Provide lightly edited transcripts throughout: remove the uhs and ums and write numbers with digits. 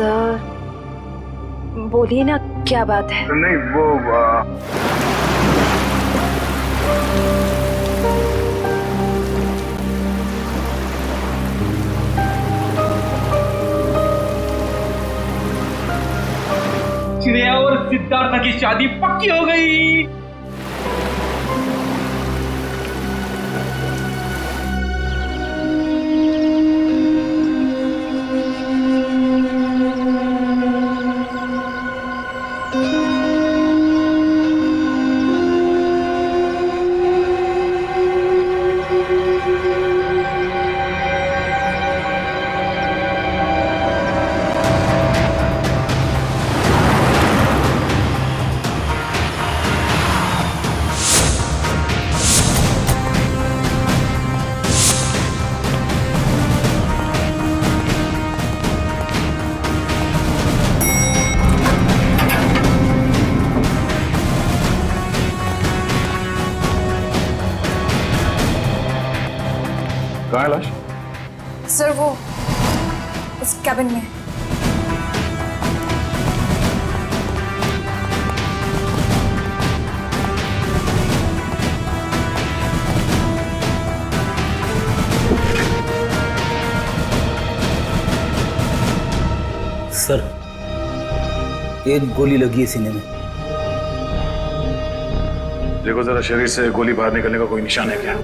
Sir बोलिए ना, क्या बात है? नहीं वो श्रेया और सिद्धार्थ की शादी पक्की हो गई। कहाँ है लाश? सर वो उस कैबिन में। सर, एक गोली लगी है सीने में। देखो जरा, शरीर से गोली बाहर निकलने का कोई निशान है क्या?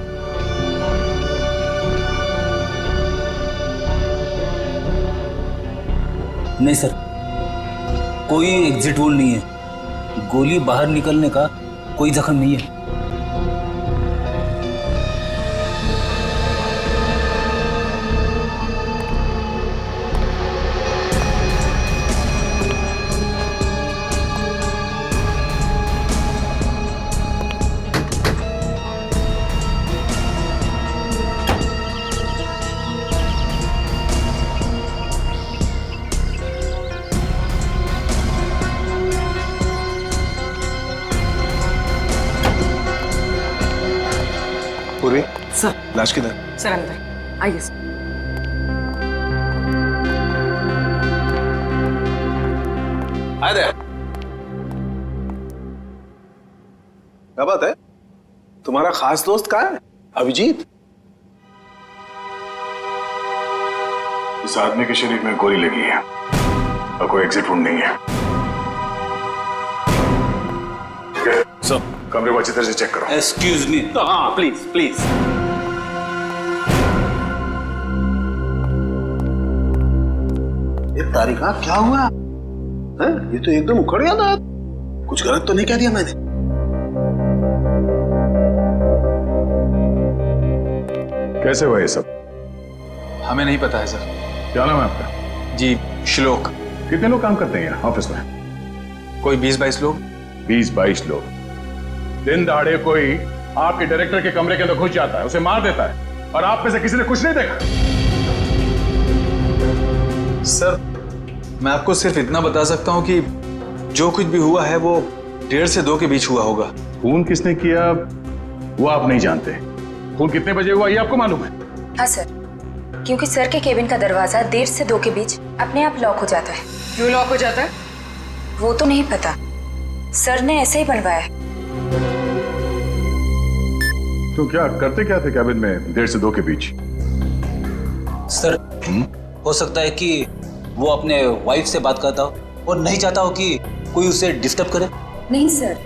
नहीं सर, कोई एग्जिट वोल नहीं है। गोली बाहर निकलने का कोई जख्म नहीं है। पूरी सर। लाश किधर? सर अंदर आइए सर। आए दे। क्या बात है? तुम्हारा खास दोस्त कहाँ है? अभिजीत? इस आदमी के शरीर में गोली लगी है और कोई एग्जिट वुंड नहीं है। सो कमरे को अच्छी तरह से चेक करो। Excuse me. हाँ प्लीज प्लीज। ये तारिका क्या हुआ है? ये तो एकदम उखड़ गया था। कुछ गलत तो नहीं कह दिया मैंने? कैसे हुआ ये सब? हमें नहीं पता है सर। क्या नाम है आपका? जी श्लोक। कितने लोग काम करते हैं यहाँ ऑफिस में? कोई 20-22 लोग। 20-22 लोग? दिन दहाड़े कोई आपके डायरेक्टर के कमरे के अंदर घुस जाता है, उसे मार देता है, और आप में से किसी ने कुछ नहीं देखा? सर मैं आपको सिर्फ इतना बता सकता हूँ कि जो कुछ भी हुआ है वो 1:30 से 2 के बीच हुआ होगा। खून किसने किया वो आप नहीं जानते? खून कितने बजे हुआ ये आपको मालूम है? हाँ सर, क्योंकि सर के केबिन का दरवाजा 1:30 से 2 के बीच अपने आप लॉक हो जाता है। क्यों लॉक हो जाता है? वो तो नहीं पता, सर ने ऐसे ही बनवाया है। तो क्या करते क्या थे कैबिन में 1:30 से 2 के बीच? सर, हो सकता है कि वो अपने वाइफ से बात करता हो और नहीं चाहता हो कि कोई उसे डिस्टर्ब करे। नहीं सर,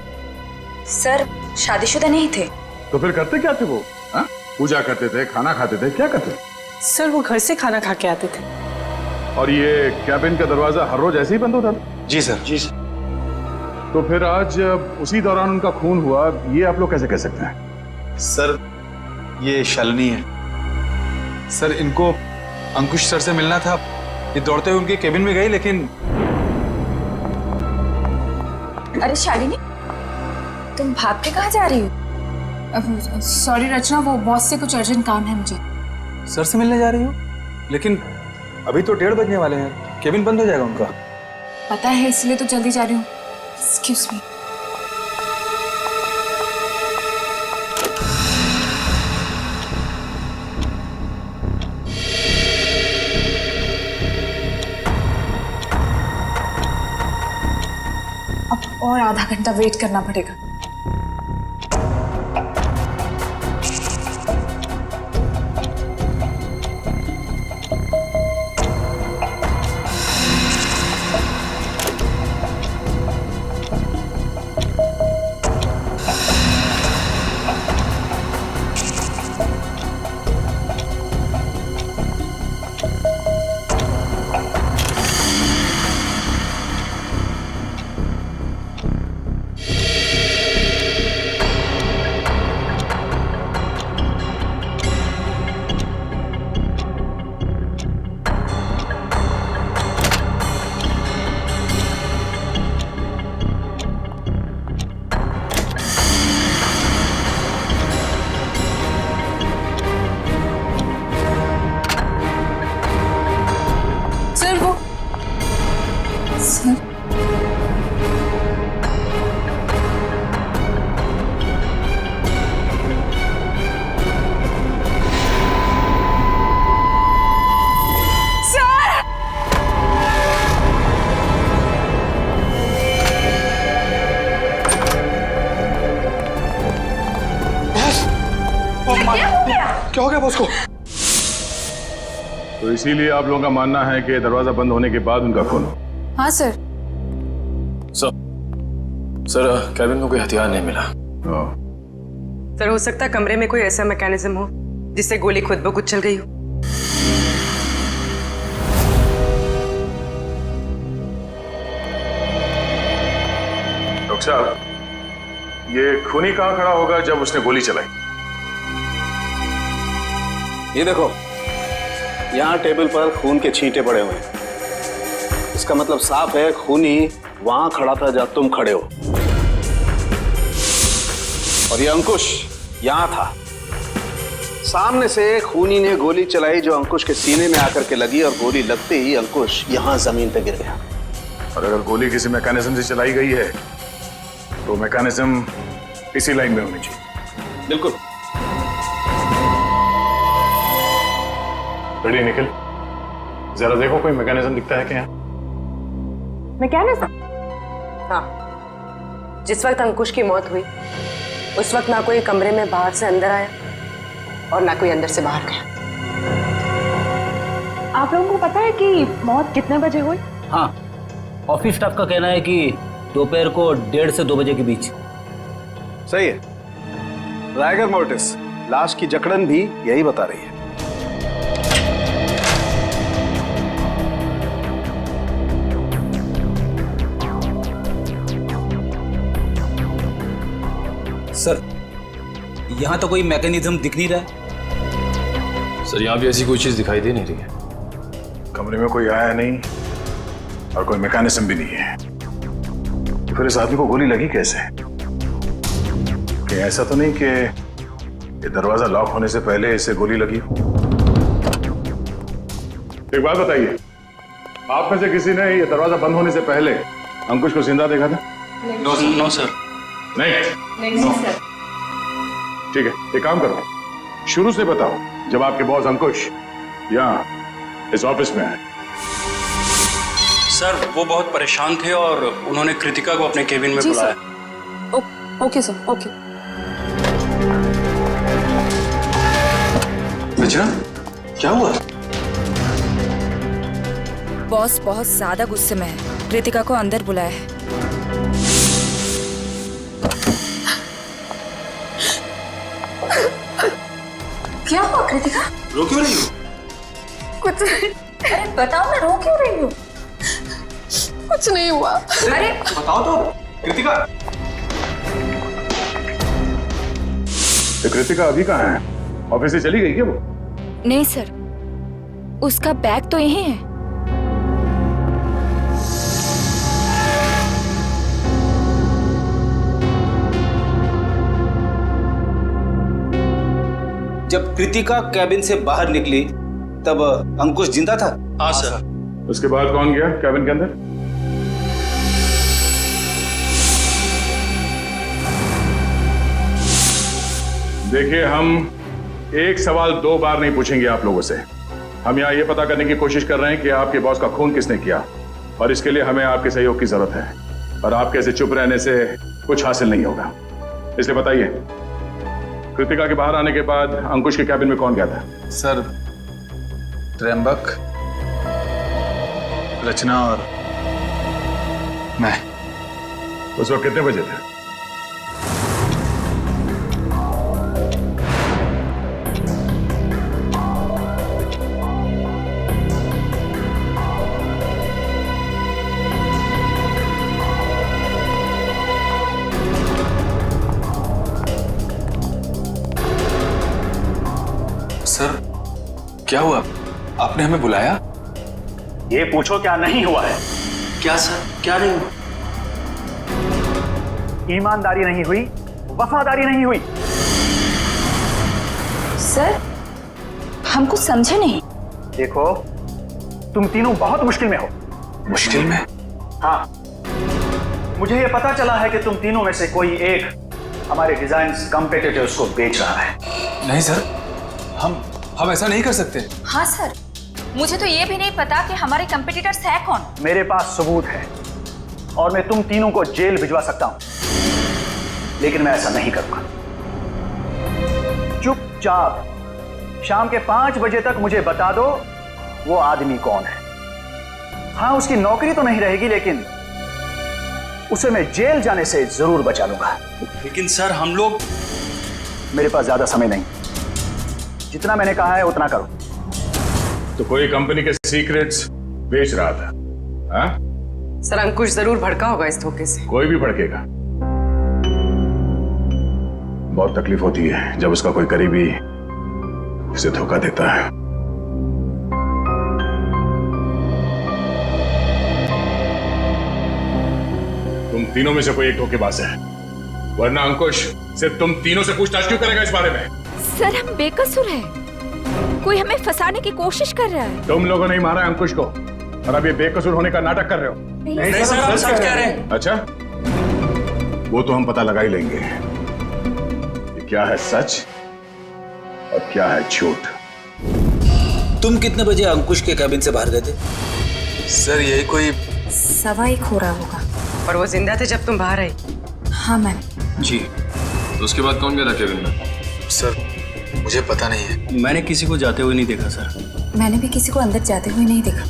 सर शादीशुदा नहीं थे। तो फिर करते क्या थे वो? हाँ? पूजा करते थे, खाना खाते थे, क्या करते? सर वो घर से खाना खा के आते थे। और ये कैबिन का दरवाजा हर रोज ऐसे ही बंद होता था? जी सर। जी सर। तो फिर आज उसी दौरान उनका खून हुआ, ये आप लोग कैसे कह सकते हैं? सर ये शालिनी है। सर इनको अंकुश सर से मिलना था, ये दौड़ते हुए उनके केबिन में गई, लेकिन अरे शालिनी, तुम भाग के कहाँ जा रही हो? सॉरी रचना, वो बॉस से कुछ अर्जेंट काम है मुझे। सर से मिलने जा रही हो? लेकिन अभी तो 1:30 बजने वाले हैं, केबिन बंद हो जाएगा उनका। पता है, इसलिए तो जल्दी जा रही हूँ। Excuse me. अब और आधा घंटा वेट करना पड़ेगा। सर वो सर क्या हो गया बॉस को? तो इसीलिए आप लोगों का मानना है कि दरवाजा बंद होने के बाद उनका खून हो। हाँ सर। सर कैबिन में कोई हथियार नहीं मिला। सर हो सकता है कमरे में कोई ऐसा मैकेनिज्म हो जिससे गोली खुद ब खुद चल गई हो। डॉक्टर साहब, ये खूनी कहाँ खड़ा होगा जब उसने गोली चलाई? ये देखो, यहाँ टेबल पर खून के छींटे पड़े हुए हैं। इसका मतलब साफ है खूनी वहां खड़ा था जब तुम खड़े हो। और ये अंकुश यहाँ था। सामने से खूनी ने गोली चलाई जो अंकुश के सीने में आकर के लगी और गोली लगते ही अंकुश यहाँ जमीन पर गिर गया। और अगर गोली किसी मैकेनिज्म से चलाई गई है तो मैकेनिज्म इसी लाइन में होनी चाहिए। बिल्कुल। रेडी निखिल, जरा देखो कोई मैकेनिज्म दिखता है क्या? मैकेनिज्म? हाँ, जिस वक्त अंकुश की मौत हुई उस वक्त ना कोई कमरे में बाहर से अंदर आया और ना कोई अंदर से बाहर गया। आप लोगों को पता है कि मौत कितने बजे हुई? हाँ, ऑफिस स्टाफ का कहना है कि दोपहर को 1:30 से 2 बजे के बीच। सही है। राइगर मोर्टिस लाश की जकड़न भी यही बता रही है। सर, यहाँ तो कोई मैकेनिज्म दिख नहीं रहा। सर यहाँ भी ऐसी कोई चीज दिखाई दे नहीं रही है। कमरे में कोई आया नहीं और कोई मैकेनिज्म भी नहीं है, तो फिर इस आदमी को गोली लगी कैसे? कि ऐसा तो नहीं कि ये दरवाजा लॉक होने से पहले इसे गोली लगी हो? एक बात बताइए, आप में से किसी ने ये दरवाजा बंद होने से पहले अंकुश को जिंदा देखा था? No sir. नहीं सर। ठीक है, एक काम करो, शुरू से बताओ जब आपके बॉस अंकुश यहाँ इस ऑफिस में आए। सर वो बहुत परेशान थे और उन्होंने कृतिका को अपने केबिन में बुलाया। Okay sir, okay. रचना, क्या हुआ? बॉस बहुत ज्यादा गुस्से में है, कृतिका को अंदर बुलाया है। क्या हुआ कृतिका? रो क्यों रही हो? कुछ नहीं। अरे बताओ ना, रो क्यों रही हो? कुछ नहीं हुआ। अरे बताओ तो कृतिका। तो कृतिका अभी कहाँ है? ऑफिस से चली गई क्या वो? नहीं सर, उसका बैग तो यहीं है। जब कृतिका कैबिन से बाहर निकली तब अंकुश जिंदा था? हाँ सर। उसके बाद कौन गया कैबिन के अंदर? देखिए, हम एक सवाल 2 बार नहीं पूछेंगे आप लोगों से। हम यहाँ ये पता करने की कोशिश कर रहे हैं कि आपके बॉस का खून किसने किया, और इसके लिए हमें आपके सहयोग की जरूरत है। और आपके ऐसे चुप रहने से कुछ हासिल नहीं होगा। इसलिए बताइए, कृतिका के बाहर आने के बाद अंकुश के कैबिन में कौन गया था? सर, त्र्यंबक, रचना और मैं। उस वक्त कितने बजे थे? सर, क्या हुआ? आपने हमें बुलाया? ये पूछो क्या नहीं हुआ है। क्या सर, क्या नहीं हुआ? ईमानदारी नहीं हुई, वफादारी नहीं हुई। सर, हम कुछ समझे नहीं। देखो, तुम तीनों बहुत मुश्किल में हो। मुश्किल में? हाँ, मुझे ये पता चला है कि तुम तीनों में से कोई एक हमारे डिजाइन्स कॉम्पिटिटर्स को बेच रहा है। नहीं सर, हम ऐसा नहीं कर सकते। हाँ सर, मुझे तो ये भी नहीं पता कि हमारे कंपटीटर्स है कौन। मेरे पास सबूत है और मैं तुम तीनों को जेल भिजवा सकता हूं, लेकिन मैं ऐसा नहीं करूंगा। चुपचाप शाम के 5 बजे तक मुझे बता दो वो आदमी कौन है। हाँ, उसकी नौकरी तो नहीं रहेगी, लेकिन उसे मैं जेल जाने से जरूर बचा लूंगा। लेकिन सर, हम लोग। मेरे पास ज्यादा समय नहीं, जितना मैंने कहा है उतना करो। तो कोई कंपनी के सीक्रेट्स बेच रहा था? हाँ? सर, अंकुश जरूर भड़का होगा इस धोखे से। कोई भी भड़केगा। बहुत तकलीफ होती है जब उसका कोई करीबी उसे धोखा देता है। तुम तीनों में से कोई एक धोखेबाज है, वरना अंकुश सिर्फ तुम तीनों से पूछताछ क्यों करेगा इस बारे में? सर, हम बेकसूर हैं। कोई हमें फंसाने की कोशिश कर रहा है। तुम लोगों ने ही मारा अंकुश को और अब ये बेकसूर होने का नाटक कर रहे हो। नहीं सर, हम सच कह रहे हैं। अच्छा, वो तो हम पता लगा ही लेंगे कि क्या है सच और क्या है झूठ। तुम कितने बजे अंकुश के कैबिन से बाहर गए थे? सर, यही कोई 1:15 हो रहा होगा। और वो जिंदा थे जब तुम बाहर आई? हाँ मैम। जी। तो उसके बाद कौन गया था केबिन में? सर, मुझे पता नहीं है। मैंने किसी को जाते हुए नहीं देखा सर। मैंने भी किसी को अंदर जाते हुए नहीं देखा।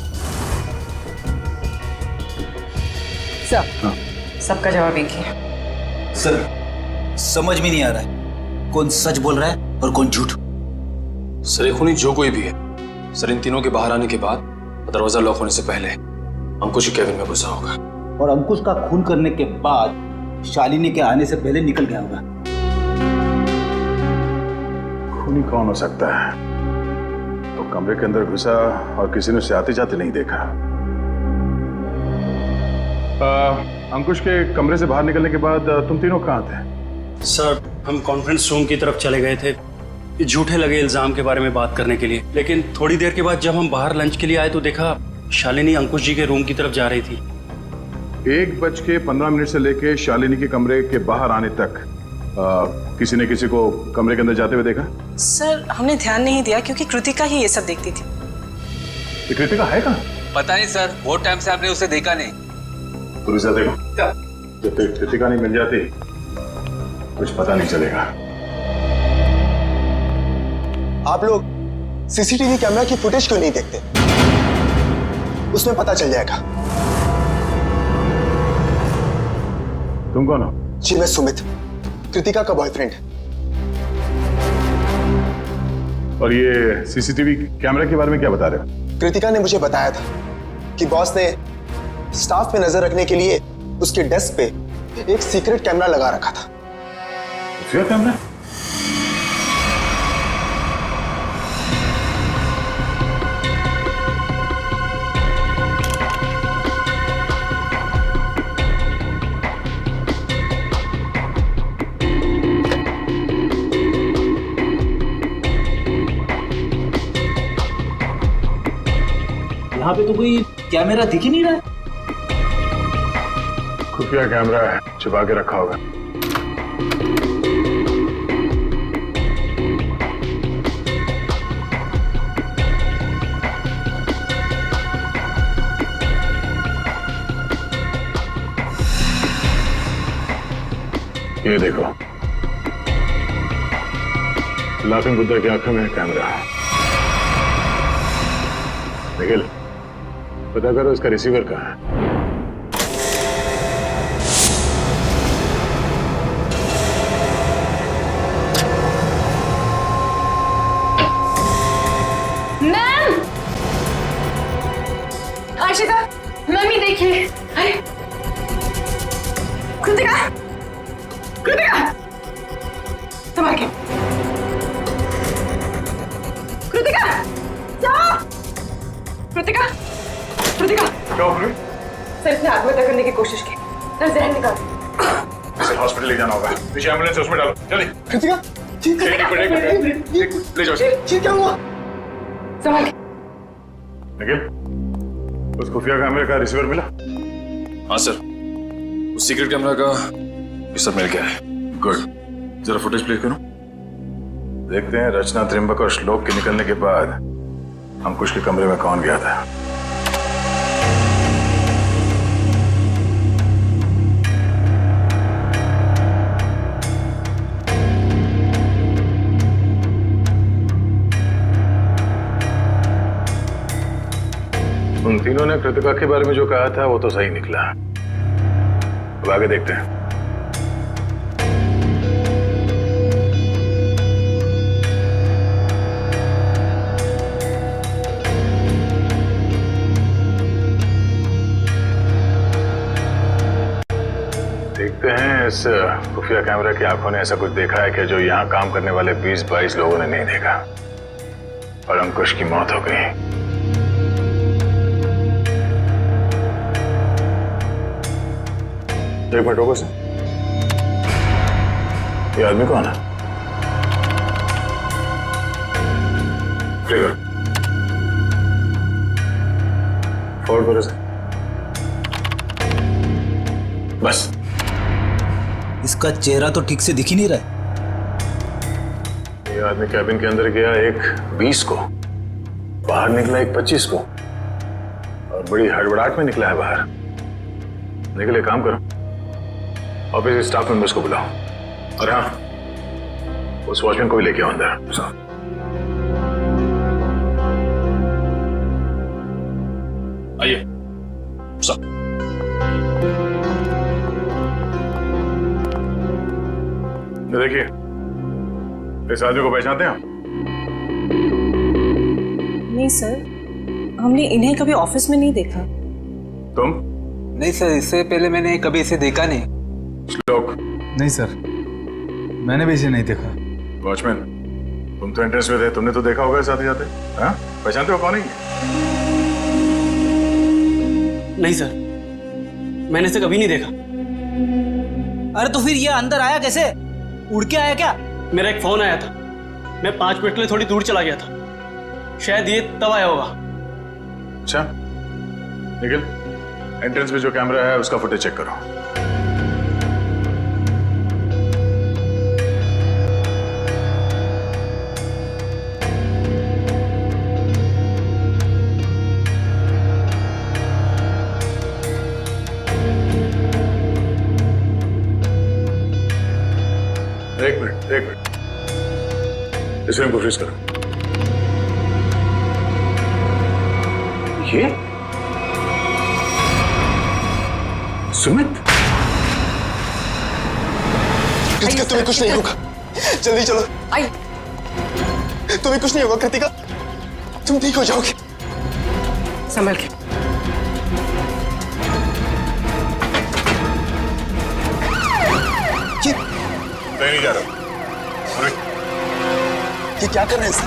सबका जवाब एक ही है। सर, समझ में नहीं आ रहा है कौन सच बोल रहा है और कौन झूठ। सर, ये खूनी जो कोई भी है, सर इन तीनों के बाहर आने के बाद दरवाजा लॉक होने से पहले अंकुश के कैबिन में घुसा होगा और अंकुश का खून करने के बाद शालिनी के आने से पहले निकल गया होगा। खूनी कौन हो सकता है? तो कमरे के अंदर घुसा और किसी ने उसे आते जाते नहीं देखा। अंकुश के कमरे से बाहर निकलने के बाद तुम तीनों कहाँ थे? सर, हम कॉन्फ्रेंस रूम की तरफ चले गए थे ये झूठे लगे इल्जाम के बारे में बात करने के लिए। लेकिन थोड़ी देर के बाद जब हम बाहर लंच के लिए आए तो देखा शालिनी अंकुश जी के रूम की तरफ जा रही थी। 1:15 से लेके शालिनी के कमरे के बाहर आने तक किसी ने किसी को कमरे के अंदर जाते हुए देखा? सर, हमने ध्यान नहीं दिया क्योंकि कृतिका ही ये सब देखती थी। ये कृतिका है कहाँ? पता नहीं सर, बहुत टाइम से आपने उसे देखा नहीं। पुलिस देखो, जब तक कृतिका नहीं मिल जाती कुछ पता नहीं चलेगा। आप लोग सीसीटीवी कैमरा की फुटेज क्यों नहीं देखते? उसमें पता चल जाएगा। तुम कौन हो? जी, मैं सुमित, कृतिका का बॉयफ्रेंड। और ये सीसीटीवी कैमरा के बारे में क्या बता रहे हो? कृतिका ने मुझे बताया था कि बॉस ने स्टाफ पे नजर रखने के लिए उसके डेस्क पे एक सीक्रेट कैमरा लगा रखा था। Secret camera? यहाँ पे तो कोई कैमरा दिख ही नहीं रहा है। खुफिया कैमरा है, छुपा के रखा होगा। ये देखो, लाफिंग बुद्धा की आंखों में कैमरा। निखिल, पता करो इसका रिसीवर कहाँ है। मैम, आशिका, मैम ये देखिए। अरे कृतिका, कृतिका, संभाल के। कृतिका, जाओ। कृतिका, कृतिका। क्या हो गया? सर इसने आत्महत्या करने की कोशिश की। सर जहर निकाल। इसे हॉस्पिटल ले जाना होगा। पीछे एम्बुलेंस उसमें डालो, जल्दी। कृतिका, ले जाओ। क्या हुआ? संभाल के। निखिल, उस खुफिया कैमरे का रिसीवर मिला? हाँ सर, उस सीक्रेट कैमरा का ये सब मिल गया है। गुड, जरा फुटेज प्ले करो। देखते हैं रचना, त्रिंबक और श्लोक के निकलने के बाद अंकुश के कमरे में कौन गया था। उन तीनों ने कृतिका के बारे में जो कहा था वो तो सही निकला। अब आगे देखते हैं। देखते हैं इस खुफिया कैमरा की आंखों ने ऐसा कुछ देखा है कि जो यहाँ काम करने वाले 20-22 लोगों ने नहीं देखा, और अंकुश की मौत हो गई। एक मिनट रुको सर, ये आदमी कौन है? फॉरवर्ड करो सर। बस इसका चेहरा तो ठीक से दिख ही नहीं रहा है। ये आदमी कैबिन के अंदर गया एक 20 को, बाहर निकला एक 25 को, और बड़ी हड़बड़ाहट में निकला है बाहर। निकले, काम करो, ऑफिस के स्टाफ मेंबर्स को बुलाओ, और हाँ, उस वॉचमैन को भी लेके आओ अंदर। आइए सर। देखिए, इस आदमी को पहचानते हैं आप? नहीं सर, हमने इन्हें कभी ऑफिस में नहीं देखा। तुम? नहीं सर, इससे पहले मैंने कभी इसे देखा नहीं। श्लोक? नहीं सर, मैंने भी इसे नहीं देखा। वॉचमैन, तुम तो एंट्रेंस में थे, तुमने तो देखा होगा साथ ही जाते। हाँ, पहचानते हो कौन है? नहीं सर, मैंने इसे कभी नहीं देखा। अरे तो फिर ये अंदर आया कैसे? उड़ के आया क्या? मेरा एक फोन आया था, मैं 5 मिनट के लिए थोड़ी दूर चला गया था, शायद ये तब आया होगा। अच्छा निखिल, एंट्रेंस में जो कैमरा है उसका फुटेज चेक करो। एक मिनट, इस फ्रेम को फ्रीज करो। ये सुमित? कृतिका, तुम्हें कुछ नहीं होगा, जल्दी चलो। आई, तुम्हें कुछ नहीं होगा कृतिका, तुम ठीक हो जाओगे। संभल के। नहीं जा रहा। ये क्या कर रहे हैं सर?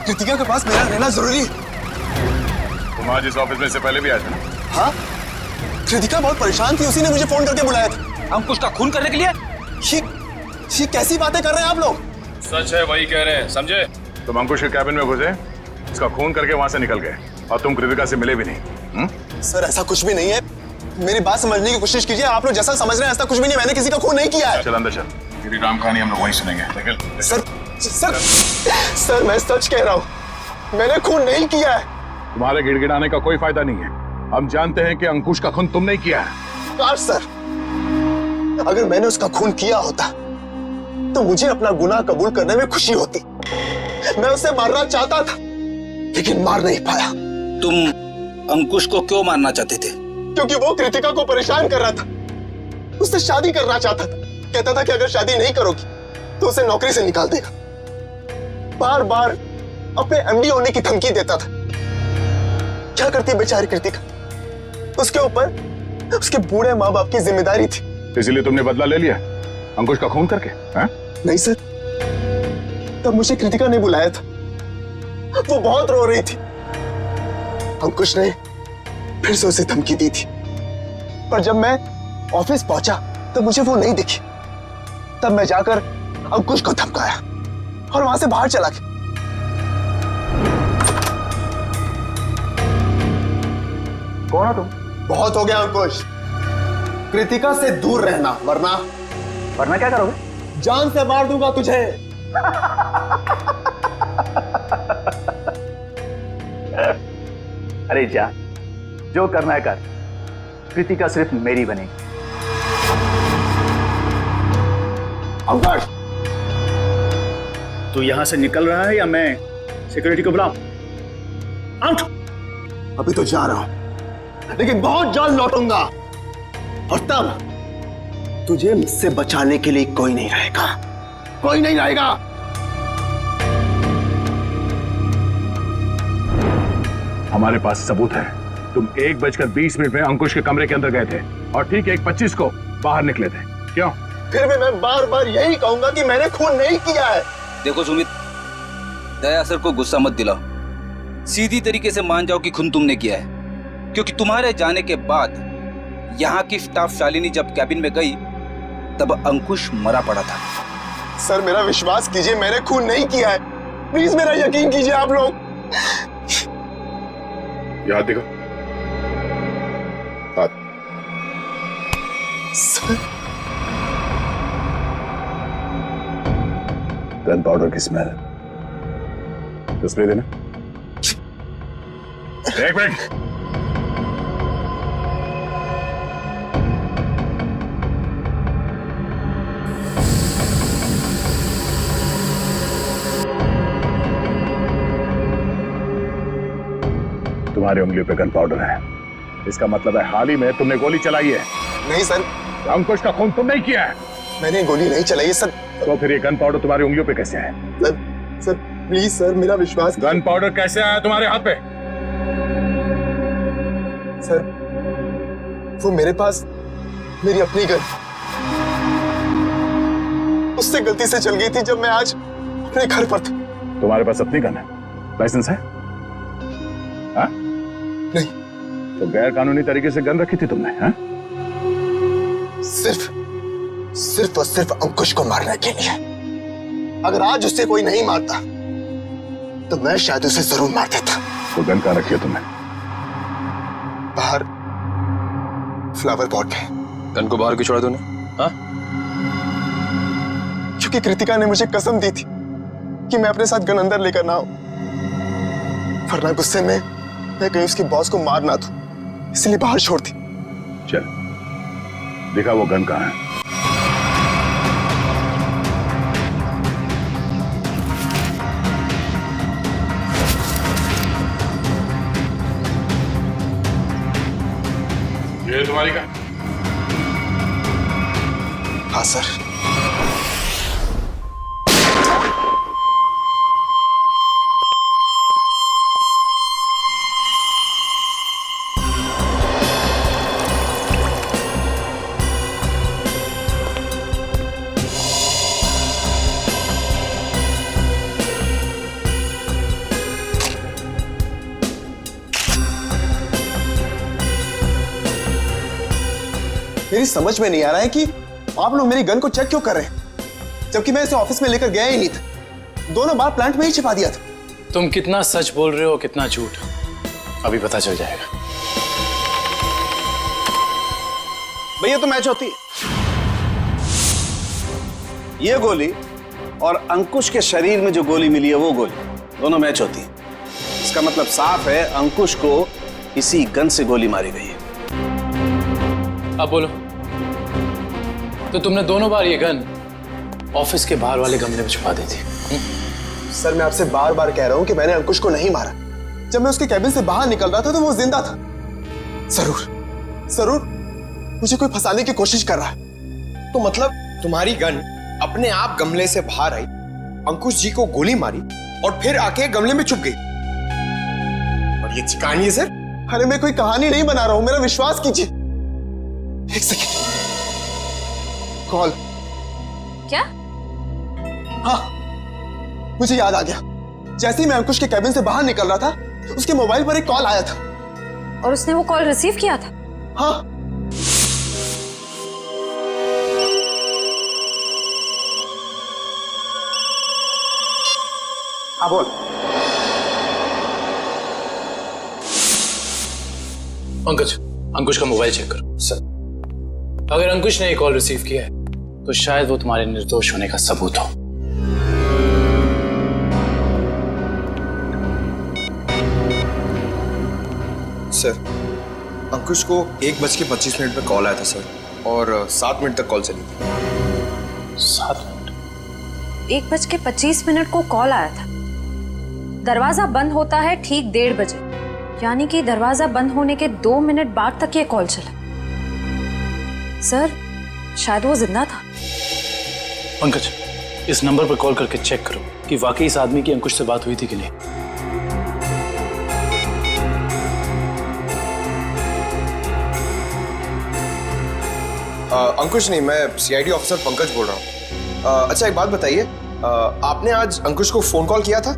कृतिका के पास मेरा रहना जरूरी है। तुम आज इस ऑफिस में से पहले भी आए थे ना? हाँ, कृतिका बहुत परेशान थी, उसी ने मुझे फोन करके बुलाया था। अंकुश का खून करने के लिए? ये कैसी बातें कर रहे हैं आप लोग? सच है, वही कह रहे हैं, समझे? तुम अंकुश के कैबिन में घुसे, इसका खून करके वहां से निकल गए, और तुम कृतिका से मिले भी नहीं। सर ऐसा कुछ भी नहीं है, मेरी बात समझने की कोशिश कीजिए। आप लोग जैसा समझ रहे हैं ऐसा कुछ भी नहीं, मैंने किसी का खून नहीं किया है। चल अंदर चल, तेरी राम कहानी हम लोग वहीं सुनेंगे। निकल। सर मैं सच कह रहा हूँ, मैंने खून नहीं किया है। तुम्हारे गिड़गिड़ाने का कोई फायदा नहीं है, हम जानते हैं कि अंकुश का खून तुम नहीं किया है। काश सर, अगर मैंने उसका खून किया होता तो मुझे अपना गुनाह कबूल करने में खुशी होती। मैं उसे मारना चाहता था लेकिन मार नहीं पाया। तुम अंकुश को क्यों मारना चाहते थे? क्योंकि वो कृतिका को परेशान कर रहा था, उससे शादी करना चाहता था। कहता था कि अगर शादी नहीं करोगी तो उसे नौकरी से निकाल देगा। बार बार अपने एमडी होने की धमकी देता था। क्या करती बेचारी कृतिका, उसके ऊपर उसके बूढ़े माँ बाप की जिम्मेदारी थी। इसीलिए तुमने बदला ले लिया अंकुश का खून करके? हाँ? नहीं सर, तब मुझे कृतिका ने बुलाया था, वो बहुत रो रही थी। अंकुश ने फिर से उसे धमकी दी थी, पर जब मैं ऑफिस पहुंचा तो मुझे वो नहीं दिखी। तब मैं जाकर अंकुश को धमकाया और वहां से बाहर चला गया। कौन हो तुम? बहुत हो गया अंकुश, कृतिका से दूर रहना, वरना क्या करोगे? जान से मार दूंगा तुझे। अरे जा, जो करना है कर। कृतिका सिर्फ मेरी बनेगी। अंकुश, तू यहां से निकल रहा है या मैं सिक्योरिटी को बुलाऊं? आउट। अभी तो जा रहा हूं लेकिन बहुत जल्द लौटूंगा और तब तुझे मुझसे बचाने के लिए कोई नहीं रहेगा, कोई नहीं रहेगा। हमारे पास सबूत है। तुम 1:20 में अंकुश के कमरे के अंदर गए थे और ठीक 1:25 को बाहर निकले थे। क्यों? फिर भी मैं बार बार यही कहूंगा कि मैंने खून नहीं किया है। देखो सुमित, दया सर को गुस्सा मत दिलाओ। सीधी तरीके से मान जाओ कि खून तुमने किया है, क्योंकि तुम्हारे जाने के बाद यहाँ की स्टाफ शालिनी जब कैबिन में गई तब अंकुश मरा पड़ा था। सर मेरा विश्वास कीजिए, मैंने खून नहीं किया है। प्लीज मेरा यकीन कीजिए आप लोग। याद देखो। सर, गन पाउडर की स्मेल। स्प्रे देना। एक मिनट। तुम्हारी उंगलियों पे गन पाउडर है, इसका मतलब है हाल ही में तुमने गोली चलाई है। नहीं सर, अंकुश का खून तुम नहीं किया है। मैंने गोली नहीं चलाई है सर। तो फिर ये गन पाउडर तुम्हारी उंगलियों पे कैसे है? सर प्लीज सर, मेरा विश्वास। गन पाउडर कैसे आया तुम्हारे हाथ पे? सर वो मेरे पास मेरी अपनी गन, उससे गलती से चल गई थी जब मैं आज अपने घर पर था। तुम्हारे पास अपनी गन है? लाइसेंस है? हाँ? नहीं। तो गैर कानूनी तरीके से गन रखी थी तुमने? हाँ? सिर्फ और सिर्फ अंकुश को मारने के लिए। अगर आज उससे कोई नहीं मारता तो मैं शायद उसे जरूर मार देता। तो गन कहाँ रखी है तुमने? बाहर फ्लावर पॉट में। गन को बाहर क्यों छोड़ा तूने? हाँ? क्योंकि कृतिका ने मुझे कसम दी थी कि मैं अपने साथ गन अंदर लेकर ना आऊं, वरना गुस्से में मैं कहीं उसके बॉस को मार ना दूं, इसलिए बाहर छोड़ दी। चल दिखा वो गन कहाँ है। ये तुम्हारी गन? हाँ सर। मेरी समझ में नहीं आ रहा है कि आप लोग मेरी गन को चेक क्यों कर रहे हैं, जबकि मैं इसे ऑफिस में लेकर गया ही नहीं था। दोनों बार प्लांट में ही छिपा दिया था। तुम कितना सच बोल रहे हो कितना झूठ, अभी पता चल जाएगा। भैया तो मैच होती है। ये गोली और अंकुश के शरीर में जो गोली मिली है वो गोली, दोनों मैच होती है। इसका मतलब साफ है अंकुश को इसी गन से गोली मारी गई है। अब बोलो, तो तुमने दोनों बार ये गन ऑफिस के बाहर वाले गमले में छुपा दी थी। सर मैं आपसे बार बार कह रहा हूं कि मैंने अंकुश को नहीं मारा। जब मैं उसके कैबिन से बाहर निकल रहा था तो वो जिंदा था। जरूर मुझे कोई फंसाने की कोशिश कर रहा है। तो मतलब तुम्हारी गन अपने आप गमले से बाहर आई, अंकुश जी को गोली मारी और फिर आके गमले में छुप गई। और ये कहानी है सर? अरे मैं कोई कहानी नहीं बना रहा हूं, मेरा विश्वास कीजिए। एक सेकंड, कॉल। क्या? हाँ, मुझे याद आ गया। जैसे ही मैं अंकुश के कैबिन से बाहर निकल रहा था, उसके मोबाइल पर एक कॉल आया था। और उसने वो कॉल रिसीव किया था? हाँ। हाँ बोल। पंकज, अंकुश का मोबाइल चेक करो। सर। अगर अंकुश ने ये कॉल रिसीव किया है तो शायद वो तुम्हारे निर्दोष होने का सबूत हो। सर, अंकुश को 1:25 पे कॉल आया था सर, और 7 मिनट तक कॉल चली थी। 7 मिनट? 1:25 को कॉल आया था। दरवाजा बंद होता है ठीक 1:30 बजे, यानी कि दरवाजा बंद होने के 2 मिनट बाद तक ये कॉल चला। सर, शायद वो जिंदा था। पंकज, इस नंबर पर कॉल करके चेक करो कि वाकई इस आदमी की अंकुश से बात हुई थी कि नहीं। अंकुश नहीं, मैं सीआईडी ऑफिसर पंकज बोल रहा हूँ। अच्छा एक बात बताइए, आपने आज अंकुश को फोन कॉल किया था?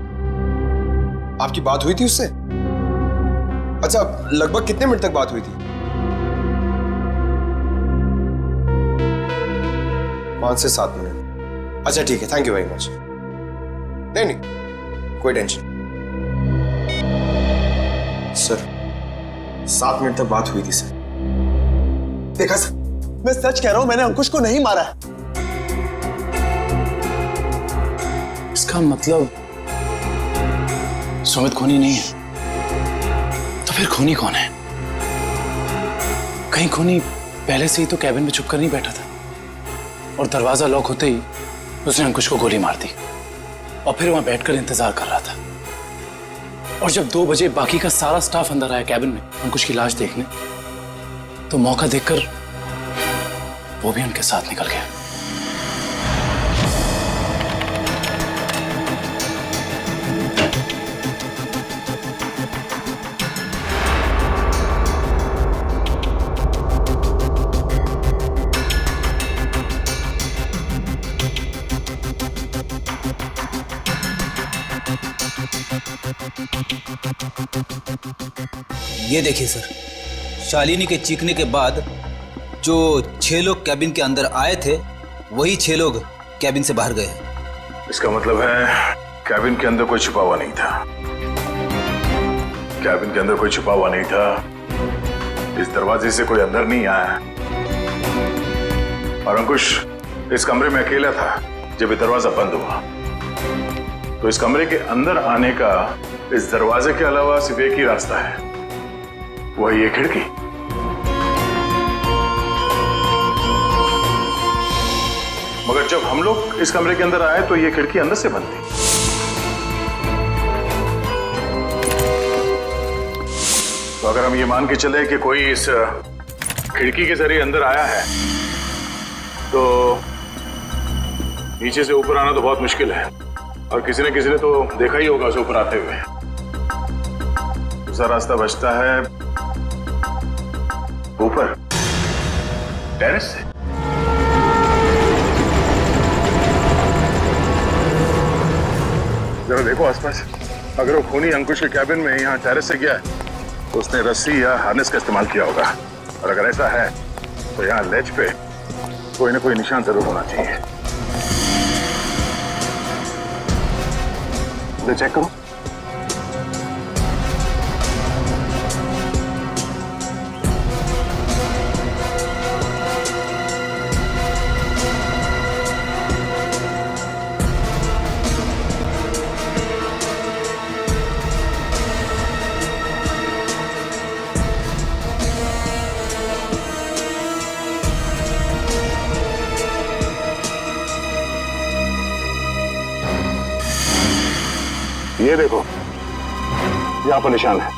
आपकी बात हुई थी उससे? अच्छा, लगभग कितने मिनट तक बात हुई थी? 5 से 7 मिनट। अच्छा ठीक है, थैंक यू वेरी मच। नहीं कोई टेंशन। सर, 7 मिनट तक बात हुई थी सर। देखा सर, मैं सच कह रहा हूं, मैंने अंकुश को नहीं मारा है। इसका मतलब सुमित खूनी नहीं है। तो फिर खूनी कौन है? कहीं खूनी पहले से ही तो कैबिन में छुपकर नहीं बैठा था और दरवाजा लॉक होते ही उसने अंकुश को गोली मार दी और फिर वहां बैठकर इंतजार कर रहा था। और जब 2 बजे बाकी का सारा स्टाफ अंदर आया कैबिन में अंकुश की लाश देखने, तो मौका देखकर वो भी उनके साथ निकल गया। ये देखिए सर, शालिनी के चीखने के बाद जो 6 लोग कैबिन के अंदर आए थे, वही 6 लोग कैबिन से बाहर गए। इसका मतलब है कैबिन के अंदर कोई छुपा हुआ नहीं था। कैबिन के अंदर कोई छुपा हुआ नहीं था। इस दरवाजे से कोई अंदर नहीं आया और अंकुश इस कमरे में अकेला था जब ये दरवाजा बंद हुआ। तो इस कमरे के अंदर आने का इस दरवाजे के अलावा सिर्फ एक ही रास्ता है, वही ये खिड़की। मगर जब हम लोग इस कमरे के अंदर आए तो ये खिड़की अंदर से बंद थी। तो अगर हम ये मान के चले कि कोई इस खिड़की के जरिए अंदर आया है, तो नीचे से ऊपर आना तो बहुत मुश्किल है और किसी ने तो देखा ही होगा उसे ऊपर आते हुए। दूसरा रास्ता बचता है ऊपर, टेरेस से। जरा देखो आसपास, अगर वो खूनी अंकुश के कैबिन में यहाँ टेरेस से गया है तो उसने रस्सी या हार्नेस का इस्तेमाल किया होगा, और अगर ऐसा है तो यहाँ लेज पे कोई ना कोई निशान जरूर होना चाहिए। तो चेक करो। ये देखो, यहाँ पर निशान है।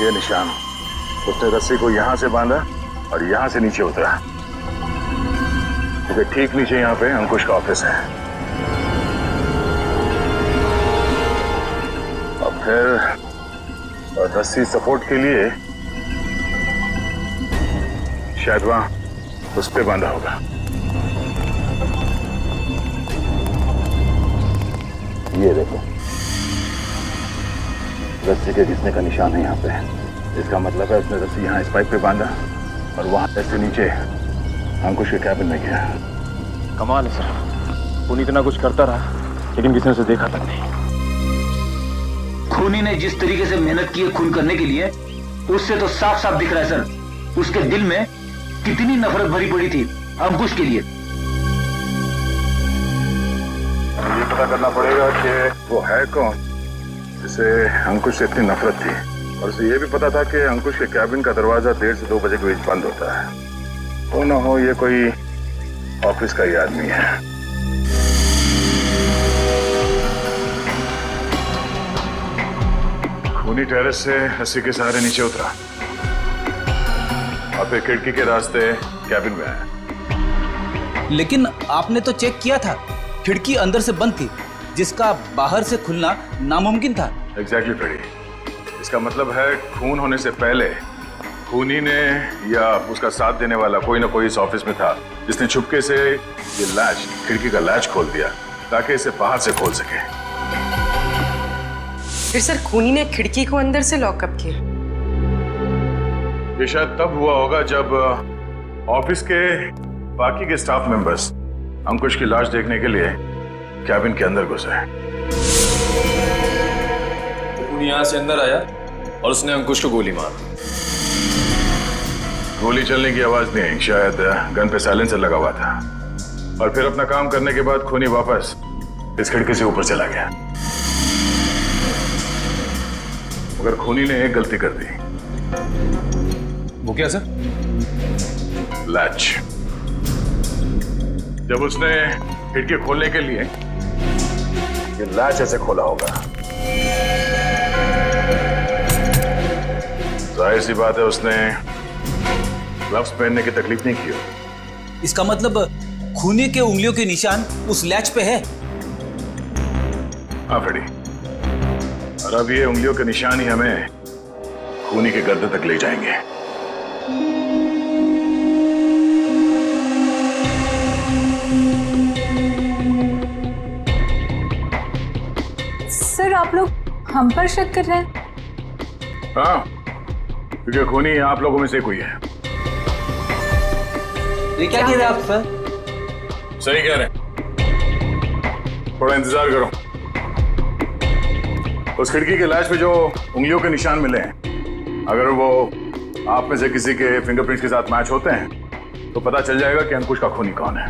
ये निशान, उसने रस्सी को यहां से बांधा और यहां से नीचे उतरा, क्योंकि ठीक नीचे यहाँ पे अंकुश का ऑफिस है। और फिर रस्सी सपोर्ट के लिए शायद वहां उस पे बांधा होगा। ये देखो, रस्सी के घिसने का निशान है यहाँ पे। इसका मतलब है उसने रस्सी यहाँ इस पाइप पे बांधा और वहां ऐसे नीचे अंकुश के कैबिन में गया। कमाल है सर, खूनी इतना कुछ करता रहा लेकिन किसी ने उसे देखा तक नहीं। खूनी ने जिस तरीके से मेहनत की है खून करने के लिए, उससे तो साफ साफ दिख रहा है सर, उसके दिल में कितनी नफरत भरी पड़ी थी अंकुश के लिए। ये पता करना पड़ेगा कि वो है कौन जिसे अंकुश से इतनी नफरत थी, और उसे ये भी पता था कि अंकुश के कैबिन का दरवाजा 1:30 से 2 बजे के बीच बंद होता है। वो ना हो ये कोई ऑफिस का ही आदमी है। खूनी टेरेस से रस्सी के सहारे नीचे उतरा और फिर खिड़की के रास्ते कैबिन में आया। लेकिन आपने तो चेक किया था, खिड़की अंदर से बंद थी, जिसका बाहर से खुलना नामुमकिन था। एग्जैक्टली फ्रेडी, इसका मतलब है खून होने से पहले खूनी ने या उसका साथ देने वाला कोई ना कोई इस ऑफिस में था, जिसने छुपके से ये लैच, खिड़की का लैच खोल दिया ताकि इसे बाहर से खोल सके। फिर सर खूनी ने खिड़की को अंदर से लॉकअप किया? ये शायद तब हुआ होगा जब ऑफिस के बाकी के स्टाफ मेंबर्स अंकुश की लाश देखने के लिए कैबिन के अंदर घुसे। खूनी यहाँ से अंदर आया और उसने अंकुश को गोली मार दी। गोली चलने की आवाज नहीं आई, शायद गन पे साइलेंसर लगा हुआ था। और फिर अपना काम करने के बाद खूनी वापस इस खिड़की से ऊपर चला गया। मगर खूनी ने एक गलती कर दी। वो क्या सर? लैच। जब उसने खिड़की खोलने के लिए ये लैच ऐसे खोला होगा, जाहिर सी बात है उसने ग्लव्स पहनने की तकलीफ नहीं की होगी। इसका मतलब खूनी के उंगलियों के निशान उस लैच पे है। हाँ फ्रेडी, और अब ये उंगलियों के निशान ही हमें खूनी के गर्दन तक ले जाएंगे। सर आप लोग हम पर शक कर रहे हैं? हाँ, क्योंकि खूनी आप लोगों में से कोई है। ये क्या कह रहे हैं आप सर? सही कह रहे हैं, थोड़ा इंतजार करो। उस खिड़की के लैच पे जो उंगलियों के निशान मिले हैं, अगर वो आप में से किसी के फिंगरप्रिंट्स के साथ मैच होते हैं तो पता चल जाएगा कि अंकुश का खूनी कौन है।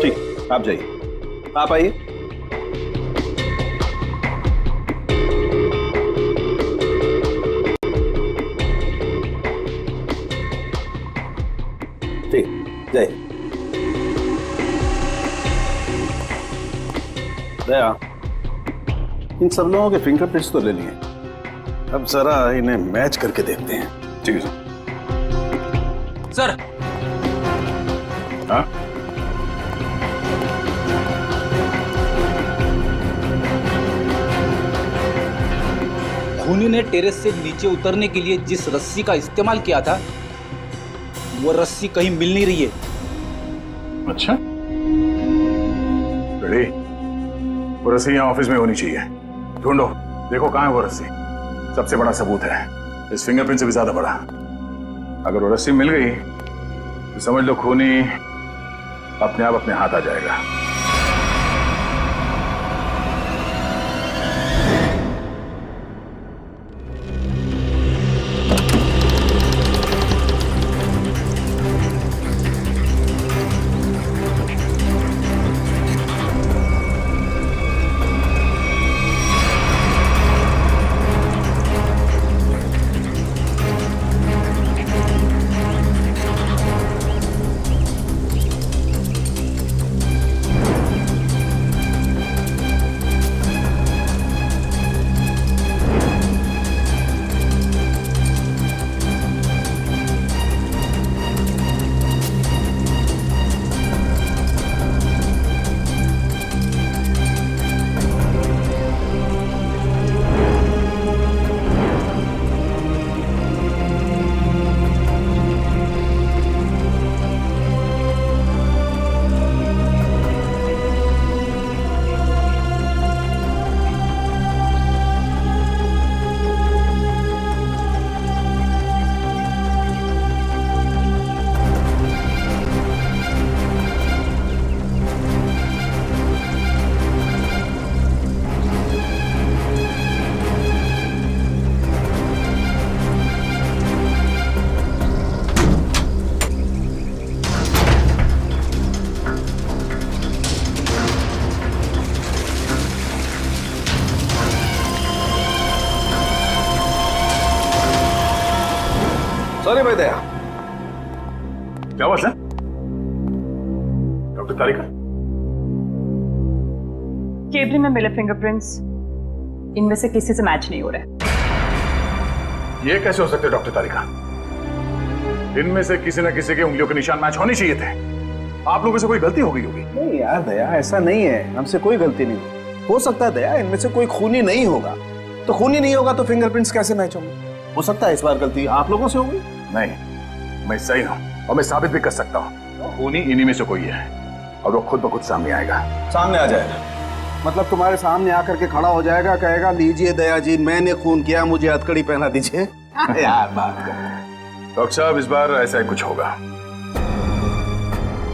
ठीक, आप जाइए, आप आइए। ठीक, जाइए। दया, इन सब लोगों के फिंगरप्रिंट्स तो ले लिए, अब जरा इन्हें मैच करके देखते हैं। ठीक है सर। हाँ? खूनी ने टेरेस से नीचे उतरने के लिए जिस रस्सी का इस्तेमाल किया था, वो रस्सी कहीं मिल नहीं रही है। अच्छा, रेडी? वो रस्सी यहाँ ऑफिस में होनी चाहिए। ढूंढो, देखो कहाँ है वो रस्सी। सबसे बड़ा सबूत है, इस फिंगरप्रिंट से भी ज्यादा बड़ा। अगर वो रस्सी मिल गई तो समझ लो खूनी अपने आप अपने हाथ आ जाएगा। सॉरी भाई दया। क्या बात है डॉक्टर तारिका? केबिन में मिले फिंगरप्रिंट्स इनमें से किसी से मैच नहीं हो रहे। ये कैसे हो सकते हैं डॉक्टर तारिका? इनमें से किसी न किसी के उंगलियों के निशान मैच होने चाहिए थे। आप लोगों से कोई गलती हो गई होगी। नहीं यार दया, ऐसा नहीं है, हमसे कोई गलती नहीं। हो सकता है दया इनमें से कोई खूनी नहीं होगा, तो खूनी नहीं होगा तो फिंगरप्रिंट्स कैसे मैच होंगे? हो सकता है इस बार गलती आप लोगों से होगी। नहीं, मैं सही हूं और मैं साबित भी कर सकता हूं। खूनी इन्हीं में से कोई है और वो खुद ब खुद सामने आएगा। सामने आ जाएगा मतलब तुम्हारे सामने आकर के खड़ा हो जाएगा, कहेगा लीजिए दया जी मैंने खून किया, मुझे हथकड़ी पहना दीजिए। यार बात कर। डॉक्टर साहब इस बार ऐसा ही कुछ होगा।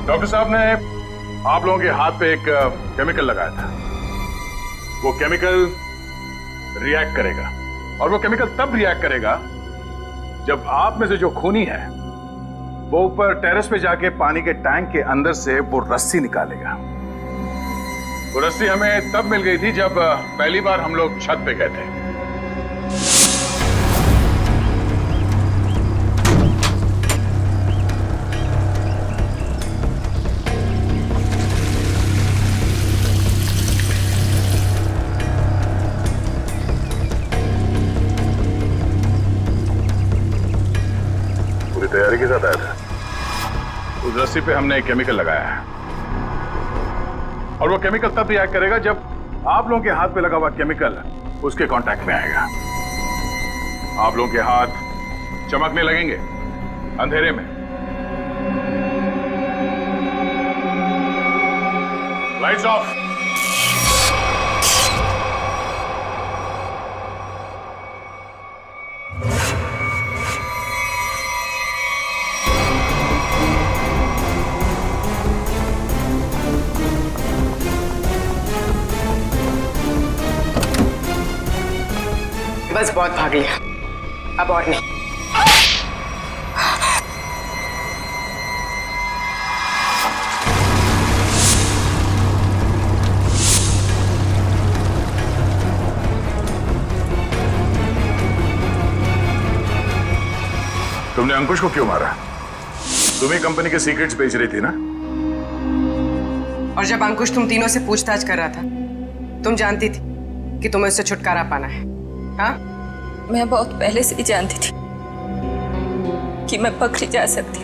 डॉक्टर साहब ने आप लोगों के हाथ पे एक केमिकल लगाया था। वो केमिकल रिएक्ट करेगा और वो केमिकल तब रिएक्ट करेगा जब आप में से जो खूनी है वो ऊपर टेरेस पे जाके पानी के टैंक के अंदर से वो रस्सी निकालेगा। वो रस्सी हमें तब मिल गई थी जब पहली बार हम लोग छत पे गए थे। पूरी तैयारी के साथ आया था। उस रस्सी पे हमने एक केमिकल लगाया है और वो केमिकल तब रिएक्ट करेगा जब आप लोगों के हाथ पे लगा हुआ केमिकल उसके कांटेक्ट में आएगा। आप लोगों के हाथ चमकने लगेंगे अंधेरे में। Lights off. बस बहुत भाग लिया, अब और नहीं। तुमने अंकुश को क्यों मारा? तुम ही कंपनी के सीक्रेट्स बेच रही थी ना? और जब अंकुश तुम तीनों से पूछताछ कर रहा था, तुम जानती थी कि तुम्हें उससे छुटकारा पाना है। हाँ? मैं बहुत पहले से ही जानती थी कि मैं पकड़ी जा सकती,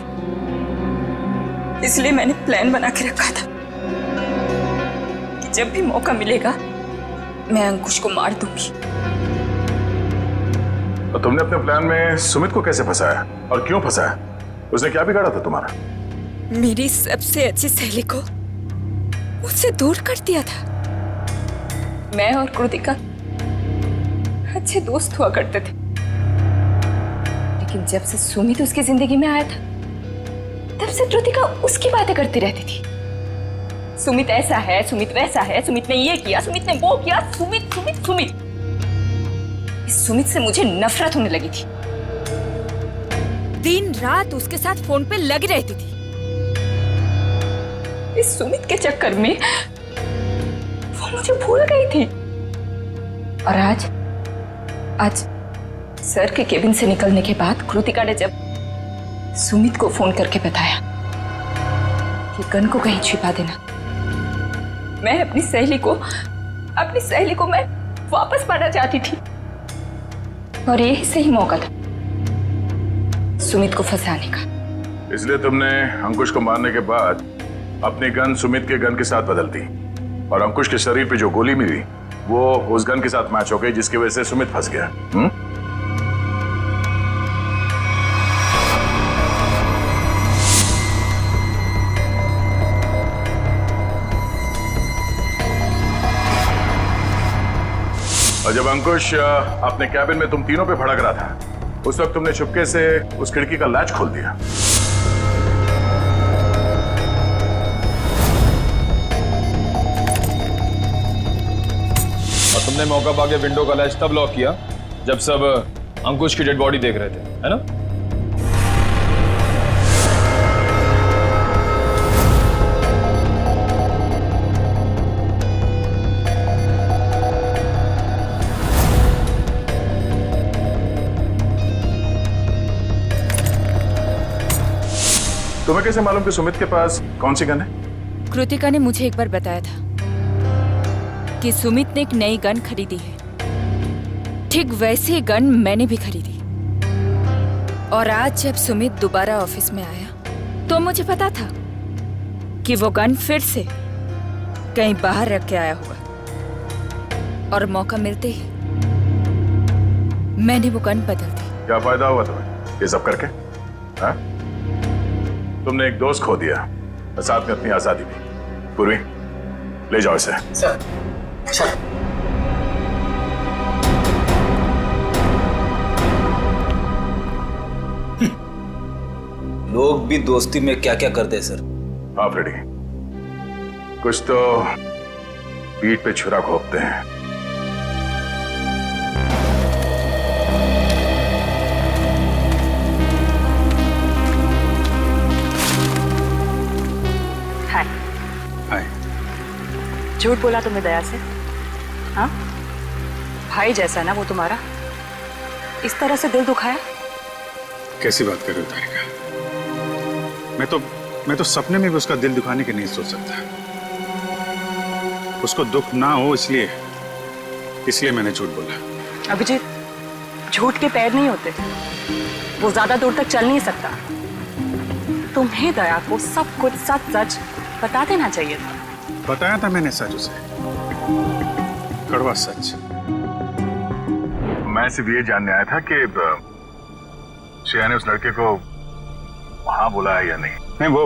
इसलिए मैंने प्लान बना के रखा था कि जब भी मौका मिलेगा मैं अंकुश को मार दूंगी। तो तुमने अपने प्लान में सुमित को कैसे फंसाया और क्यों फंसाया? उसने क्या बिगाड़ा था तुम्हारा? मेरी सबसे अच्छी सहेली को मुझसे दूर कर दिया था। मैं और कृतिका अच्छे दोस्त हुआ करते थे, लेकिन जब से सुमित उसकी जिंदगी में आया था तब से कृतिका उसकी बातें करती रहती थी। सुमित ऐसा है, सुमित वैसा है, सुमित ने ये किया, सुमित ने वो किया, सुमित सुमित सुमित। इस सुमित से मुझे नफरत होने लगी थी। दिन रात उसके साथ फोन पे लगी रहती थी। इस सुमित के चक्कर में वो मुझे भूल गई थी। और आज सर के केबिन से निकलने के बाद कृतिका ने जब सुमित को फोन करके बताया कि गन को कहीं छिपा देना, मैं अपनी सहेली को मैं वापस पाना चाहती थी और यही सही मौका था सुमित को फंसाने का। इसलिए तुमने अंकुश को मारने के बाद अपनी गन सुमित के गन के साथ बदल दी और अंकुश के शरीर पे जो गोली मिली वो उस गन के साथ मैच हो गई, जिसकी वजह से सुमित फंस गया। और जब अंकुश अपने कैबिन में तुम तीनों पे भड़क रहा था, उस वक्त तुमने चुपके से उस खिड़की का लैच खोल दिया। और तुमने मौका पाके विंडो का लैच तब लॉक किया जब सब अंकुश की डेड बॉडी देख रहे थे, है ना? तुम्हें कैसे मालूम कि सुमित के पास कौन सी गन है? कृतिका ने मुझे एक बार बताया था कि सुमित ने एक नई गन खरीदी है। ठीक वैसी गन मैंने भी खरीदी। और आज जब सुमित दोबारा ऑफिस में आया तो मुझे पता था कि वो गन फिर से कहीं बाहर रख के आया होगा। और मौका मिलते ही मैंने वो गन बदल दी। क्या फायदा हुआ तुम्हें ये सब करके? हाँ? तुमने एक दोस्त खो दिया और साथ में अपनी आजादी भी। पूर्वी, ले जाओ इसे। सर। लोग भी दोस्ती में क्या क्या करते हैं सर। हाँ फ्रेडी, कुछ तो पीठ पे छुरा घोंपते हैं। हाय। हाय। झूठ बोला तुमने दया से? हाँ, भाई जैसा ना वो तुम्हारा, इस तरह से दिल दुखाया? कैसी बात कर रहे हो तारिका? मैं तो सपने में भी उसका दिल दुखाने की नहीं सोच सकता। उसको दुख ना हो इसलिए मैंने झूठ बोला। अभिजीत, झूठ के पैर नहीं होते, वो ज्यादा दूर तक चल नहीं सकता। तुम्हें दया को सब कुछ सच सच बता देना चाहिए था। बताया था मैंने सच उसे, कड़वा सच। मैं सिर्फ ये जानने आया था कि श्रेया ने उस लड़के को हाँ बोला है या नहीं। नहीं, वो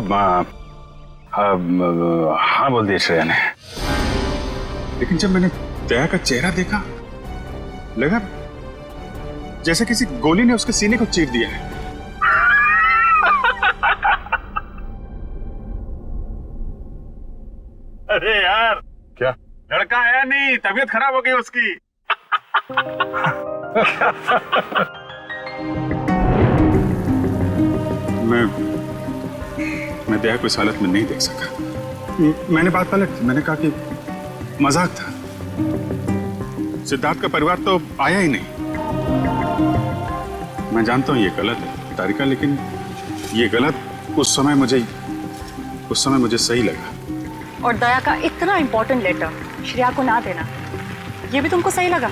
हाँ बोल दिया श्रेया ने। लेकिन जब मैंने दया का चेहरा देखा, लगा जैसे किसी गोली ने उसके सीने को चीर दिया है। अरे यार, क्या लड़का है नहीं, तबीयत खराब हो गई उसकी। मैं दया को इस हालत में नहीं देख सका। मैंने बात पलट दी। मैंने कहा कि मजाक था। सिद्धार्थ का परिवार तो आया ही नहीं। मैं जानता हूं ये गलत है तारिका, लेकिन ये गलत उस समय मुझे सही लगा। और दया का इतना इंपॉर्टेंट लेटर श्रेया को ना देना, ये भी तुमको सही लगा?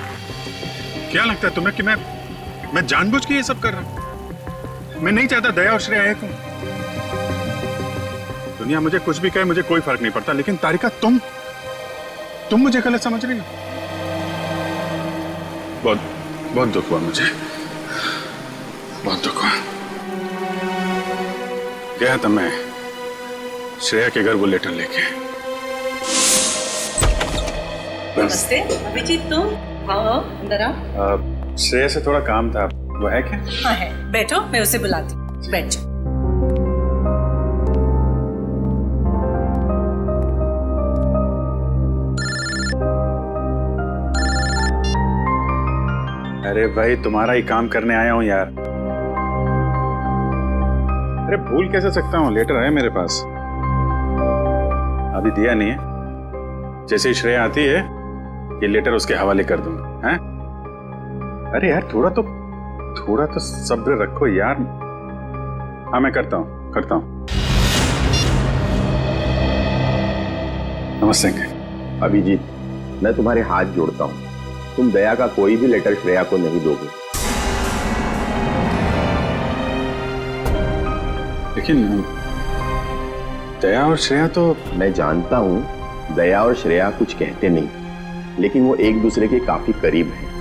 क्या लगता है तुम्हें कि मैं जानबूझ के ये सब कर रहा हूं? मैं नहीं चाहता दया और श्रेया एक हो। दुनिया मुझे कुछ भी कहे, मुझे कोई फर्क नहीं पड़ता, लेकिन तारिका तुम मुझे गलत समझ रही हो। बहुत दुख हुआ मुझे, बहुत दुख हुआ। गया था मैं श्रेया के घर वो लेटर लेके। नमस्ते अभिजीत, तुम आओ अंदर आओ। श्रेया से थोड़ा काम था, वो है क्या? हाँ है, बैठो, मैं उसे बुलाती हूँ। बैठ जाओ। अरे भाई, तुम्हारा ही काम करने आया हूं यार। अरे भूल कैसे सकता हूं, लेटर है मेरे पास। अभी दिया नहीं है, जैसे ही श्रेया आती है ये लेटर उसके हवाले कर दूंगा। हैं? अरे यार थोड़ा तो सब्र रखो यार। हाँ मैं करता हूं। नमस्ते। अभिजीत, मैं तुम्हारे हाथ जोड़ता हूँ, तुम दया का कोई भी लेटर श्रेया को नहीं दोगे। लेकिन दया और श्रेया तो... मैं जानता हूँ दया और श्रेया कुछ कहते नहीं, लेकिन वो एक दूसरे के काफी करीब हैं।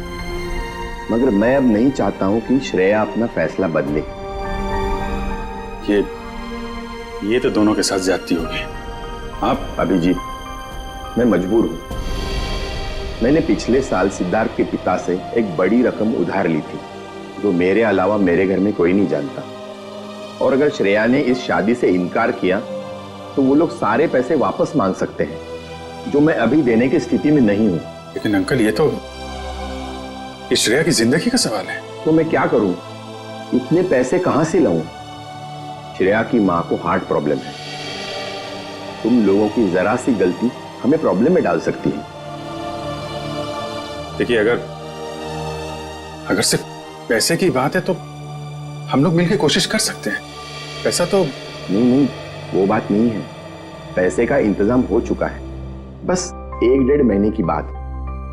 मगर मैं अब नहीं चाहता हूँ कि श्रेया अपना फैसला बदले। ये तो दोनों के साथ ज्यादती होगी। आप... अभिजीत, मैं मजबूर हूँ। मैंने पिछले साल सिद्धार्थ के पिता से एक बड़ी रकम उधार ली थी, जो मेरे अलावा मेरे घर में कोई नहीं जानता। और अगर श्रेया ने इस शादी से इनकार किया तो वो लोग सारे पैसे वापस मांग सकते हैं, जो मैं अभी देने की स्थिति में नहीं हूँ। लेकिन अंकल, ये तो श्रेया की जिंदगी का सवाल है। तो मैं क्या करूं? इतने पैसे कहां से लाऊं? श्रेया की मां को हार्ट प्रॉब्लम है। तुम लोगों की जरा सी गलती हमें प्रॉब्लम में डाल सकती है। देखिए, अगर सिर्फ पैसे की बात है तो हम लोग मिलकर कोशिश कर सकते हैं। पैसा तो नहीं, वो बात नहीं है। पैसे का इंतजाम हो चुका है, बस 1-1.5 महीने की बात।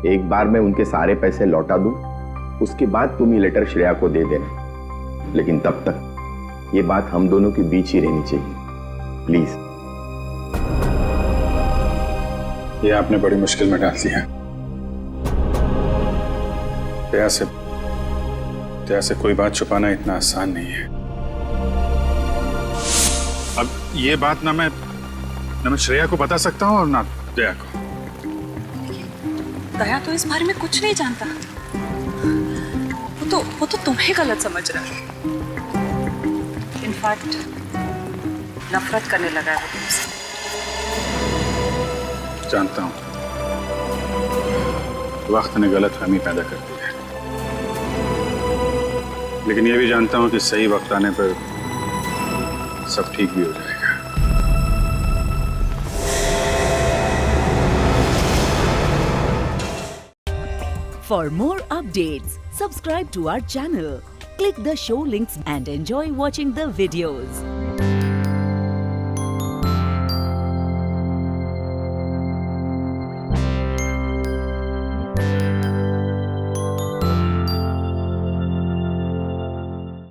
एक बार मैं उनके सारे पैसे लौटा दूं, उसके बाद तुम ये लेटर श्रेया को दे देना। लेकिन तब तक ये बात हम दोनों के बीच ही रहनी चाहिए, प्लीज। ये आपने बड़ी मुश्किल में डाल दिया। दया से कोई बात छुपाना इतना आसान नहीं है। अब ये बात ना मैं श्रेया को बता सकता हूँ और ना दया को। दया तो इस बारे में कुछ नहीं जानता। वो तो तुम्हें गलत समझ रहा है। इनफैक्ट नफरत करने लगा है वो तुमसे। जानता हूँ, वक्त ने गलतफहमी पैदा कर दी है, लेकिन ये भी जानता हूँ कि सही वक्त आने पर सब ठीक भी हो जाएगा। For more updates, subscribe to our channel, click the show links and enjoy watching the videos.